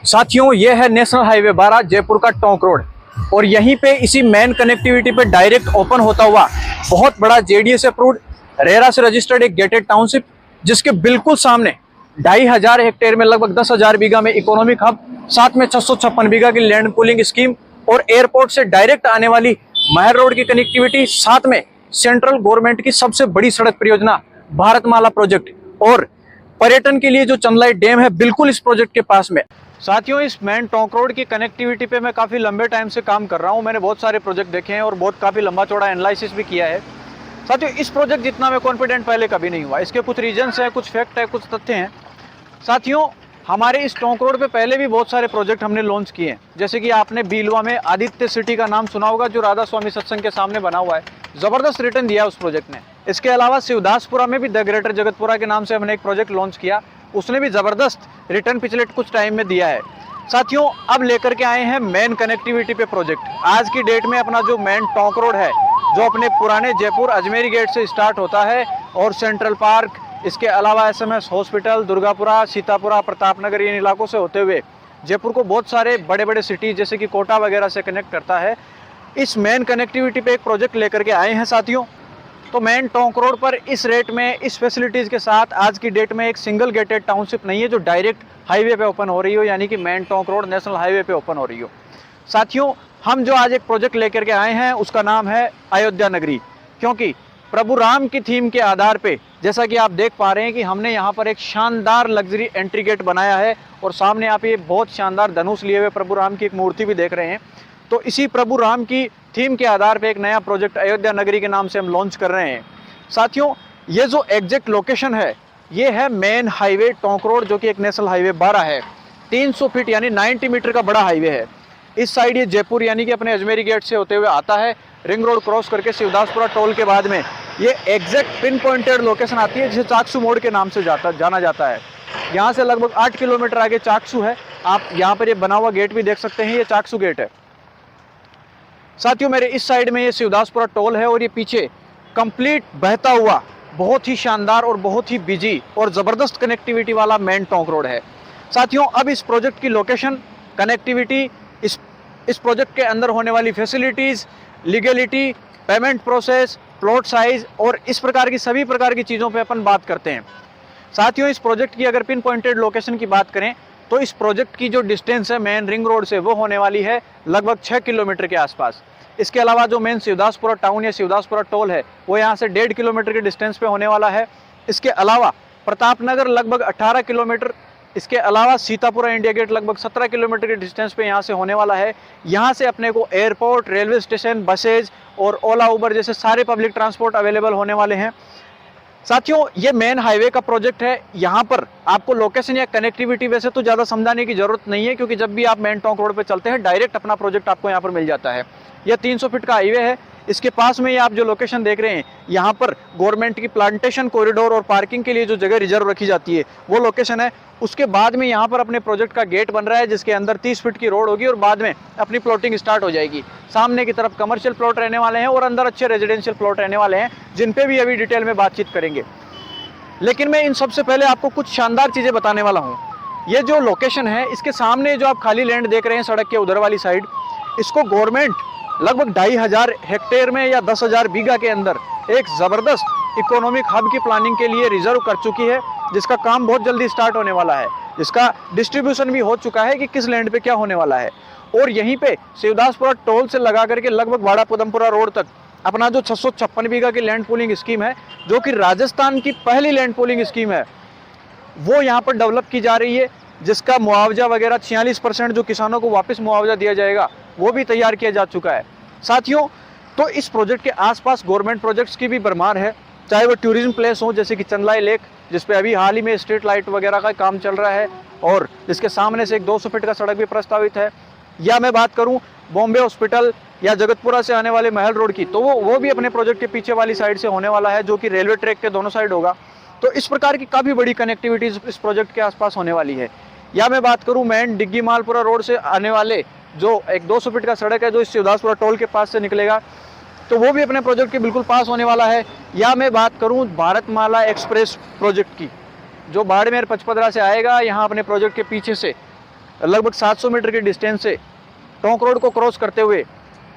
साथियों, ये है नेशनल हाईवे 12 जयपुर का टोंक रोड और यहीं पे इसी मेन कनेक्टिविटी पे डायरेक्ट ओपन होता हुआ बहुत बड़ा जेडीएस अप्रूव्ड रेरा से रजिस्टर्ड एक गेटेड टाउनशिप, जिसके बिल्कुल सामने 2,500 हेक्टेयर में लगभग 10,000 बीघा में इकोनॉमिक हब, साथ में 656 बीघा की लैंड पूलिंग स्कीम और एयरपोर्ट से डायरेक्ट आने वाली महर रोड की कनेक्टिविटी, साथ में सेंट्रल गवर्नमेंट की सबसे बड़ी सड़क परियोजना भारतमाला प्रोजेक्ट और पर्यटन के लिए जो चंदलाई डैम है बिल्कुल इस प्रोजेक्ट के पास में। साथियों, इस मेन टोंक रोड की कनेक्टिविटी पे मैं काफ़ी लंबे टाइम से काम कर रहा हूँ। मैंने बहुत सारे प्रोजेक्ट देखे हैं और बहुत काफ़ी लंबा चौड़ा एनालिसिस भी किया है। साथियों, इस प्रोजेक्ट जितना मैं कॉन्फिडेंट पहले कभी नहीं हुआ। इसके कुछ रीजन्स हैं, कुछ फैक्ट है, कुछ तथ्य हैं। साथियों, हमारे इस टोंक रोड पे पहले भी बहुत सारे प्रोजेक्ट हमने लॉन्च किए हैं, जैसे कि आपने बीलवा में आदित्य सिटी का नाम सुना होगा, जो राधा स्वामी सत्संग के सामने बना हुआ है। ज़बरदस्त रिटर्न दिया उस प्रोजेक्ट ने। इसके अलावा शिवदासपुरा में भी द ग्रेटर जगतपुरा के नाम से हमने एक प्रोजेक्ट लॉन्च किया, उसने भी ज़बरदस्त रिटर्न पिछले कुछ टाइम में दिया है। साथियों, अब लेकर के आए हैं मेन कनेक्टिविटी पे प्रोजेक्ट। आज की डेट में अपना जो मेन टोंक रोड है, जो अपने पुराने जयपुर अजमेरी गेट से स्टार्ट होता है और सेंट्रल पार्क, इसके अलावा एसएमएस हॉस्पिटल, दुर्गापुरा, सीतापुरा, प्रतापनगर, इन इलाकों से होते हुए जयपुर को बहुत सारे बड़े बड़े सिटीज जैसे कि कोटा वगैरह से कनेक्ट करता है। इस मेन कनेक्टिविटी पे एक प्रोजेक्ट लेकर के आए हैं साथियों। तो मेन टोंक रोड पर इस रेट में, इस फैसिलिटीज़ के साथ आज की डेट में एक सिंगल गेटेड टाउनशिप नहीं है जो डायरेक्ट हाईवे पे ओपन हो रही हो, यानी कि main Tonk road national highway पे ओपन हो रही हो। साथियों, हम जो आज एक प्रोजेक्ट लेकर के आए हैं उसका नाम है अयोध्या नगरी, क्योंकि प्रभु राम की थीम के आधार पे, जैसा कि आप देख पा रहे हैं कि हमने यहाँ पर एक शानदार लग्जरी एंट्री गेट बनाया है और सामने आप ये बहुत शानदार धनुष लिए हुए प्रभु राम की एक मूर्ति भी देख रहे हैं। तो इसी प्रभु राम की थीम के आधार पे एक नया प्रोजेक्ट अयोध्या नगरी के नाम से हम लॉन्च कर रहे हैं। साथियों, ये जो एग्जैक्ट लोकेशन है, ये है मेन हाईवे टोंक रोड, जो कि एक नेशनल हाईवे 12 है। 300 फीट यानी 90 मीटर का बड़ा हाईवे है। इस साइड ये जयपुर यानी कि अपने अजमेरी गेट से होते हुए आता है, रिंग रोड क्रॉस करके शिवदासपुरा टोल के बाद में ये एग्जैक्ट पिन पॉइंटेड लोकेशन आती है, जिसे चाकसू मोड़ के नाम से जाना जाता है। यहाँ से लगभग 8 किलोमीटर आगे चाकसू है। आप यहाँ पर ये बना हुआ गेट भी देख सकते हैं, ये चाकसू गेट है। साथियों, मेरे इस साइड में ये शिवदासपुरा टोल है और ये पीछे कंप्लीट बहता हुआ बहुत ही शानदार और बहुत ही बिजी और ज़बरदस्त कनेक्टिविटी वाला मेन टोंक रोड है। साथियों, अब इस प्रोजेक्ट की लोकेशन, कनेक्टिविटी, इस प्रोजेक्ट के अंदर होने वाली facilities, legality, payment process, plot size और इस प्रकार की सभी प्रकार की चीज़ों पे अपन बात करते हैं। साथियों, इस प्रोजेक्ट की अगर पिन पॉइंटेड लोकेशन की बात करें तो इस प्रोजेक्ट की जो डिस्टेंस है मेन रिंग रोड से, वो होने वाली है लगभग 6 किलोमीटर के आसपास। इसके अलावा जो मेन शिवदासपुरा टाउन या शिवदासपुरा टोल है, वो यहाँ से 1.5 किलोमीटर के डिस्टेंस पे होने वाला है। इसके अलावा प्रतापनगर लगभग 18 किलोमीटर, इसके अलावा सीतापुरा इंडिया गेट लगभग 17 किलोमीटर के डिस्टेंस पे यहाँ से होने वाला है। यहाँ से अपने को एयरपोर्ट, रेलवे स्टेशन, बसेज और ओला उबर जैसे सारे पब्लिक ट्रांसपोर्ट अवेलेबल होने वाले हैं। साथियों, ये मेन हाईवे का प्रोजेक्ट है। यहाँ पर आपको लोकेशन या कनेक्टिविटी वैसे तो ज़्यादा समझाने की जरूरत नहीं है, क्योंकि जब भी आप मेन टोंक रोड पे चलते हैं डायरेक्ट अपना प्रोजेक्ट आपको यहाँ पर मिल जाता है। यह 300 फीट का हाईवे है। इसके पास में ये आप जो लोकेशन देख रहे हैं, यहाँ पर गवर्नमेंट की प्लांटेशन कॉरिडोर और पार्किंग के लिए जो जगह रिजर्व रखी जाती है वो लोकेशन है। उसके बाद में यहाँ पर अपने प्रोजेक्ट का गेट बन रहा है, जिसके अंदर 30 फीट की रोड होगी और बाद में अपनी प्लॉटिंग स्टार्ट हो जाएगी। सामने की तरफ कमर्शियल प्लॉट रहने वाले हैं और अंदर अच्छे रेजिडेंशियल प्लॉट रहने वाले हैं, जिन पे भी अभी डिटेल में बातचीत करेंगे। लेकिन मैं इन सबसे पहले आपको कुछ शानदार चीज़ें बताने वाला हूँ। ये जो लोकेशन है, इसके सामने जो आप खाली लैंड देख रहे हैं सड़क के उधर वाली साइड, इसको गवर्नमेंट लगभग 2,500 हेक्टेयर में या 10,000 बीघा के अंदर एक ज़बरदस्त इकोनॉमिक हब की प्लानिंग के लिए रिजर्व कर चुकी है, जिसका काम बहुत जल्दी स्टार्ट होने वाला है, जिसका डिस्ट्रीब्यूशन भी हो चुका है कि किस लैंड पे क्या होने वाला है। और यहीं पे शिवदासपुरा टोल से लगा करके लगभग वाड़ा पुदमपुरा रोड तक अपना जो 656 बीघा की लैंड पूलिंग स्कीम है, जो कि राजस्थान की पहली लैंड पूलिंग स्कीम है, वो यहाँ पर डेवलप की जा रही है, जिसका मुआवजा वगैरह 46% जो किसानों को वापस मुआवजा दिया जाएगा, वो भी तैयार किया जा चुका है। साथियों, तो इस प्रोजेक्ट के आसपास गवर्नमेंट प्रोजेक्ट्स की भी भरमार है, चाहे वो टूरिज्म प्लेस हो जैसे कि चंदलाई लेक, जिसपे अभी हाल ही में स्ट्रीट लाइट वगैरह का काम चल रहा है और जिसके सामने से एक 200 फीट का सड़क भी प्रस्तावित है। या मैं बात करूँ बॉम्बे हॉस्पिटल या जगतपुरा से आने वाले महल रोड की, तो वो भी अपने प्रोजेक्ट के पीछे वाली साइड से होने वाला है, जो कि रेलवे ट्रैक के दोनों साइड होगा। तो इस प्रकार की काफ़ी बड़ी कनेक्टिविटी इस प्रोजेक्ट के आसपास होने वाली है। या मैं बात करूं मेन डिग्गी मालपुरा रोड से आने वाले जो एक 200 फीट का सड़क है, जो इस शिवदासपुरा टोल के पास से निकलेगा, तो वो भी अपने प्रोजेक्ट के बिल्कुल पास होने वाला है। या मैं बात करूं भारतमाला एक्सप्रेस प्रोजेक्ट की, जो बाड़मेर पचपदरा से आएगा, यहाँ अपने प्रोजेक्ट के पीछे से लगभग 700 मीटर के डिस्टेंस से टोंक रोड को क्रॉस करते हुए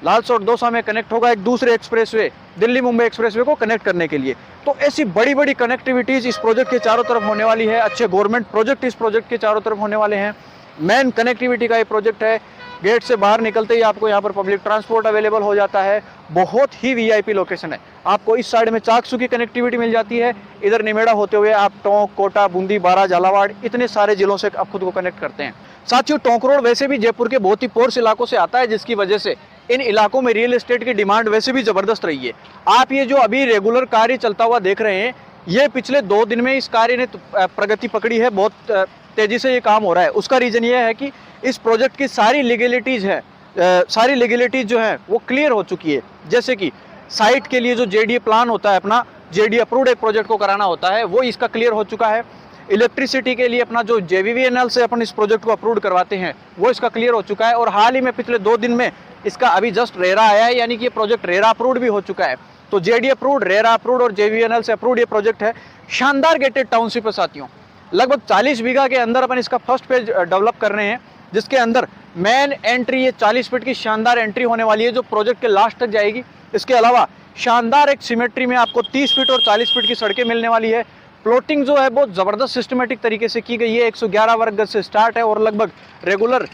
लालसोट दौसा में कनेक्ट होगा एक दूसरे एक्सप्रेसवे, दिल्ली मुंबई एक्सप्रेसवे को कनेक्ट करने के लिए। तो ऐसी बड़ी बड़ी कनेक्टिविटीज इस प्रोजेक्ट के चारों तरफ होने वाली है। अच्छे गवर्नमेंट प्रोजेक्ट इस प्रोजेक्ट के चारों तरफ होने वाले हैं। मेन कनेक्टिविटी का ये प्रोजेक्ट है। गेट से बाहर निकलते ही आपको यहाँ पर पब्लिक ट्रांसपोर्ट अवेलेबल हो जाता है। बहुत ही वीआईपी लोकेशन है। आपको इस साइड में चाकसू की कनेक्टिविटी मिल जाती है, इधर निमेड़ा होते हुए आप टोंक, कोटा, बूंदी, बारा, झालावाड़ इतने सारे जिलों से आप खुद को कनेक्ट करते हैं। साथियों, टोंक रोड वैसे भी जयपुर के बहुत ही पोर्स इलाकों से आता है, जिसकी वजह से इन इलाकों में रियल एस्टेट की डिमांड वैसे भी जबरदस्त रही है। आप ये जो अभी रेगुलर कार्य चलता हुआ देख रहे हैं, ये पिछले 2 दिन में इस कार्य ने प्रगति पकड़ी है। बहुत तेजी से ये काम हो रहा है। उसका रीजन ये है कि इस प्रोजेक्ट की सारी लीगलिटीज है, सारी लीगलिटीज जो है वो क्लियर हो चुकी है। जैसे कि साइट के लिए जो जेडीए प्लान होता है, अपना जेडीए अप्रूव्ड एक प्रोजेक्ट को कराना होता है, वो इसका क्लियर हो चुका है। इलेक्ट्रिसिटी के लिए अपना जो जेवीवीएनएल से अपन इस प्रोजेक्ट को अप्रूव करवाते हैं, वो इसका क्लियर हो चुका है। और हाल ही में पिछले 2 दिन में इसका अभी जस्ट रेरा आया है, यानी कि ये प्रोजेक्ट रेरा अप्रूव्ड भी हो चुका है। तो जेडीए अप्रूव्ड, रेरा अप्रूव्ड और जेवीवीएनएल से अप्रूव्ड ये प्रोजेक्ट है। शानदार गेटेड टाउनशिप है साथियों। लगभग 40 बीघा के अंदर अपन इसका फर्स्ट फेज डेवलप कर रहे हैं, जिसके अंदर मेन एंट्री ये 40 फीट की शानदार एंट्री होने वाली है, जो प्रोजेक्ट के लास्ट तक जाएगी। इसके अलावा शानदार एक सिमेट्री में आपको 30 फीट और 40 फीट की सड़कें मिलने वाली है। प्लॉटिंग जो है बहुत ज़बरदस्त सिस्टमेटिक तरीके से की गई है। 111 वर्ग गज से स्टार्ट है और लगभग रेगुलर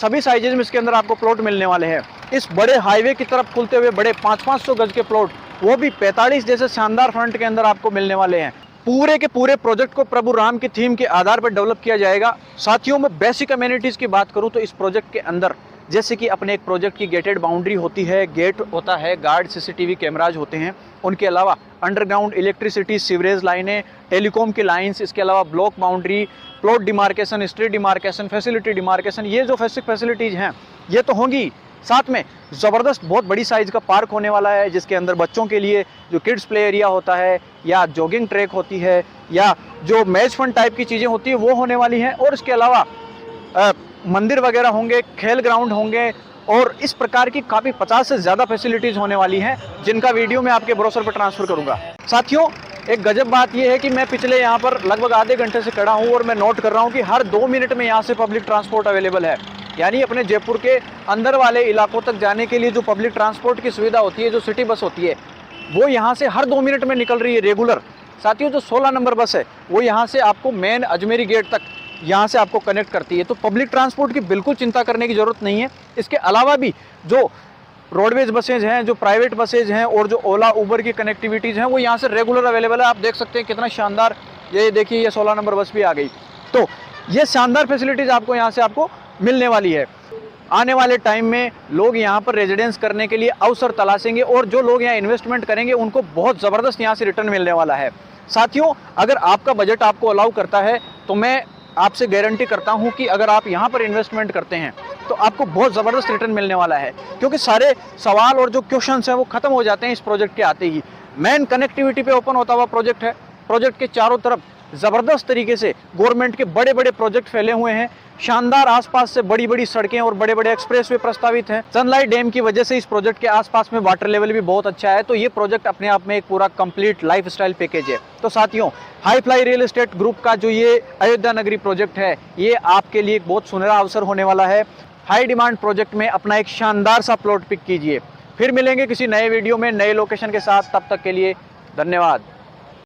सभी साइजेज में इसके अंदर आपको प्लॉट मिलने वाले हैं। इस बड़े हाईवे की तरफ खुलते हुए बड़े 500-500 गज के प्लॉट, वो भी 45 जैसे शानदार फ्रंट के अंदर आपको मिलने वाले हैं। पूरे के पूरे प्रोजेक्ट को प्रभु राम की थीम के आधार पर डेवलप किया जाएगा। साथियों, में बेसिक अमेनिटीज़ की बात करूं तो इस प्रोजेक्ट के अंदर जैसे कि अपने एक प्रोजेक्ट की गेटेड बाउंड्री होती है, गेट होता है, गार्ड, सीसीटीवी कैमराज होते हैं। उनके अलावा अंडरग्राउंड इलेक्ट्रिसिटी, सीवरेज लाइनें, टेलीकॉम की लाइंस, इसके अलावा block boundary, plot demarcation, street demarcation, facility demarcation, ये जो फैसिलिटीज़ हैं ये तो होंगी। साथ में ज़बरदस्त बहुत बड़ी साइज़ का पार्क होने वाला है, जिसके अंदर बच्चों के लिए जो किड्स प्ले एरिया होता है, या जॉगिंग ट्रैक होती है, या जो मैच फन टाइप की चीज़ें होती है वो होने वाली हैं। और इसके अलावा मंदिर वगैरह होंगे, खेल ग्राउंड होंगे और इस प्रकार की काफ़ी 50 से ज़्यादा फैसिलिटीज़ होने वाली हैं, जिनका वीडियो मैं आपके ब्रोशर पर ट्रांसफ़र करूँगा। साथियों, एक गजब बात यह है कि मैं पिछले यहाँ पर लगभग आधे घंटे से खड़ा हूँ और मैं नोट कर रहा हूँ कि हर 2 मिनट में यहाँ से पब्लिक ट्रांसपोर्ट अवेलेबल है। यानी अपने जयपुर के अंदर वाले इलाकों तक जाने के लिए जो पब्लिक ट्रांसपोर्ट की सुविधा होती है, जो सिटी बस होती है, वो यहाँ से हर 2 मिनट में निकल रही है रेगुलर। साथियों, जो 16 नंबर बस है वो यहाँ से आपको मेन अजमेरी गेट तक यहाँ से आपको कनेक्ट करती है। तो पब्लिक ट्रांसपोर्ट की बिल्कुल चिंता करने की ज़रूरत नहीं है। इसके अलावा भी जो रोडवेज बसेज हैं, जो प्राइवेट बसेज हैं और जो ओला उबर की कनेक्टिविटीज़ हैं, वो यहाँ से रेगुलर अवेलेबल है। आप देख सकते हैं कितना शानदार, ये देखिए ये 16 नंबर बस भी आ गई। तो ये शानदार फैसिलिटीज़ आपको यहाँ से आपको मिलने वाली है। आने वाले टाइम में लोग यहाँ पर रेजिडेंस करने के लिए अवसर तलाशेंगे और जो लोग यहाँ इन्वेस्टमेंट करेंगे उनको बहुत ज़बरदस्त यहाँ से रिटर्न मिलने वाला है। साथियों, अगर आपका बजट आपको अलाउ करता है तो मैं आपसे गारंटी करता हूँ कि अगर आप यहाँ पर इन्वेस्टमेंट करते हैं तो आपको बहुत ज़बरदस्त रिटर्न मिलने वाला है, क्योंकि सारे सवाल और जो क्वेश्चंस हैं वो ख़त्म हो जाते हैं इस प्रोजेक्ट के आते ही। मेन कनेक्टिविटी पे ओपन होता हुआ प्रोजेक्ट है। प्रोजेक्ट के चारों तरफ ज़बरदस्त तरीके से गवर्नमेंट के बड़े बड़े प्रोजेक्ट फैले हुए हैं। शानदार आसपास से बड़ी बड़ी सड़कें और बड़े बड़े एक्सप्रेसवे प्रस्तावित हैं। सनलाइट डैम की वजह से इस प्रोजेक्ट के आसपास में वाटर लेवल भी बहुत अच्छा है। तो ये प्रोजेक्ट अपने आप में एक पूरा कंप्लीट लाइफस्टाइल पैकेज है। तो साथियों, high fly real estate group का जो ये अयोध्या नगरी प्रोजेक्ट है, ये आपके लिए एक बहुत सुनहरा अवसर होने वाला है। हाई डिमांड प्रोजेक्ट में अपना एक शानदार सा प्लॉट पिक कीजिए। फिर मिलेंगे किसी नए वीडियो में नए लोकेशन के साथ। तब तक के लिए धन्यवाद।